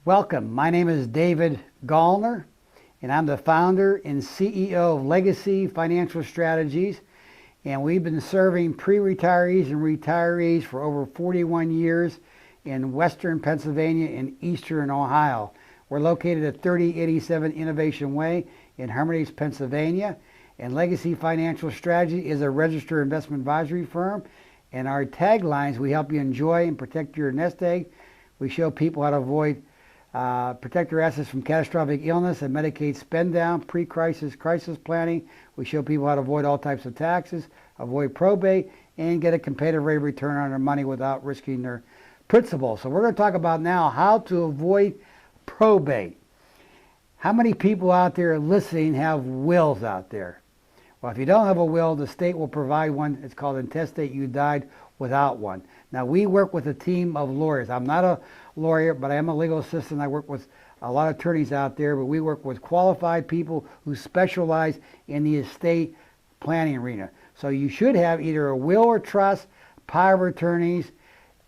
Welcome. My name is David Gallner, and I'm the founder and CEO of Legacy Financial Strategies. And we've been serving pre-retirees and retirees for over 41 years in Western Pennsylvania and Eastern Ohio. We're located at 3087 Innovation Way in Hermitage, Pennsylvania. And Legacy Financial Strategy is a registered investment advisory firm. And our taglines: we help you enjoy and protect your nest egg. We show people how to avoid protect your assets from catastrophic illness and Medicaid spend down, pre-crisis, crisis planning. We show people how to avoid all types of taxes, avoid probate, and get a competitive rate of return on their money without risking their principal. So we're going to talk about now how to avoid probate. How many people out there listening have wills out there? Well, if you don't have a will, the state will provide one. It's called intestate. You died without one. Now, we work with a team of lawyers. I'm not a lawyer, but I am a legal assistant. I work with a lot of attorneys out there, but we work with qualified people who specialize in the estate planning arena. So you should have either a will or trust, power of attorneys,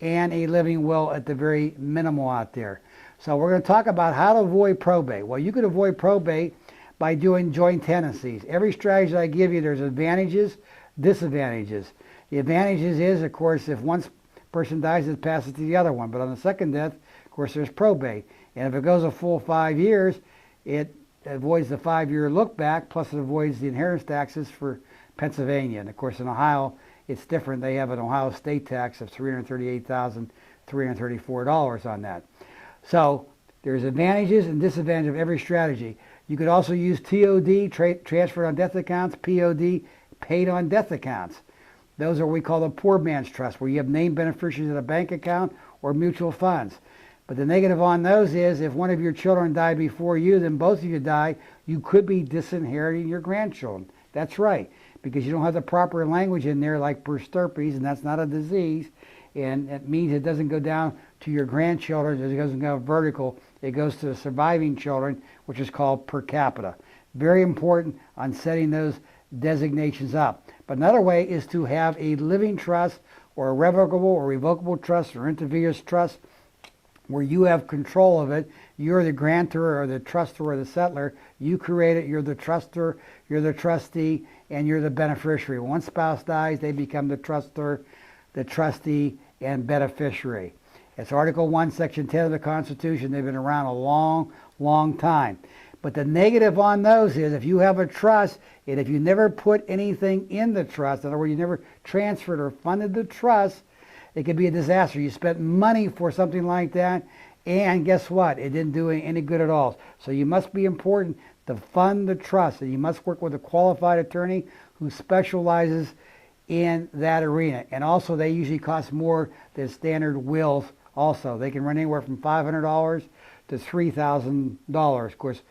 and a living will at the very minimal out there. So we're going to talk about how to avoid probate. Well, you could avoid probate by doing joint tendencies. Every strategy I give you, there's advantages, disadvantages. The advantages is, of course, if one person dies, it passes to the other one. But on the second death, of course, there's probate. And if it goes a full 5 years, it avoids the 5-year look back, plus it avoids the inheritance taxes for Pennsylvania. And of course, in Ohio, it's different. They have an Ohio state tax of $338,334 on that. So there's advantages and disadvantages of every strategy. You could also use TOD, transferred on death accounts, POD, paid on death accounts. Those are what we call the poor man's trust, where you have named beneficiaries in a bank account or mutual funds. But the negative on those is if one of your children died before you, then both of you die, you could be disinheriting your grandchildren. That's right, because you don't have the proper language in there like persterpes, and that's not a disease. And it means it doesn't go down to your grandchildren, it doesn't go vertical, it goes to the surviving children, which is called per capita. Very important on setting those designations up. But another way is to have a living trust or a revocable or revocable trust or intervenous trust where you have control of it. You're the grantor or the trustor or the settler. You create it. You're the trustor, you're the trustee, and you're the beneficiary. When one spouse dies, they become the trustor, the trustee, and beneficiary. It's Article 1, Section 10 of the Constitution. They've been around a long, long time. But the negative on those is if you have a trust and if you never put anything in the trust, in other words, you never transferred or funded the trust, it could be a disaster. You spent money for something like that, and guess what? It didn't do any good at all. So you must be important to fund the trust, and you must work with a qualified attorney who specializes in that arena. And also, they usually cost more than standard wills also. They can run anywhere from $500 to $3,000. Of course,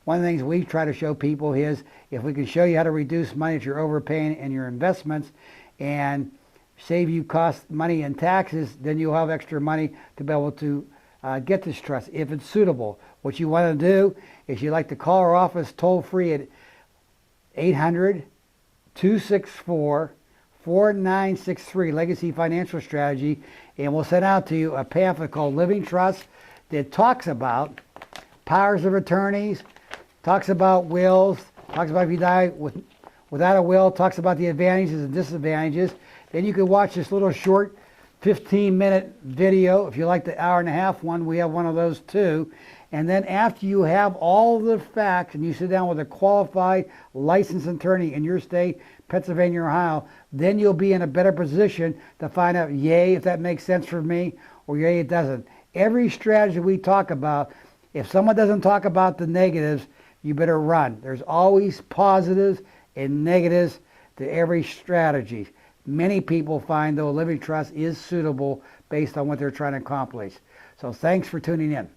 one of the things we try to show people is if we can show you how to reduce money that you're overpaying in your investments and save you cost money in taxes, then you'll have extra money to be able to get this trust if it's suitable. What you want to do is you like to call our office toll free at 800-264-4963, Legacy Financial Strategy, and we'll send out to you a pamphlet called Living Trust that talks about powers of attorneys, talks about wills, talks about if you die without a will, talks about the advantages and disadvantages. Then you can watch this little short 15-minute video. If you like the hour-and-a-half one, we have one of those too. And then after you have all the facts and you sit down with a qualified licensed attorney in your state, Pennsylvania or Ohio, then you'll be in a better position to find out, yay, if that makes sense for me, or yay, it doesn't. Every strategy we talk about, if someone doesn't talk about the negatives, you better run. There's always positives and negatives to every strategy. Many people find, though, a living trust is suitable based on what they're trying to accomplish. So thanks for tuning in.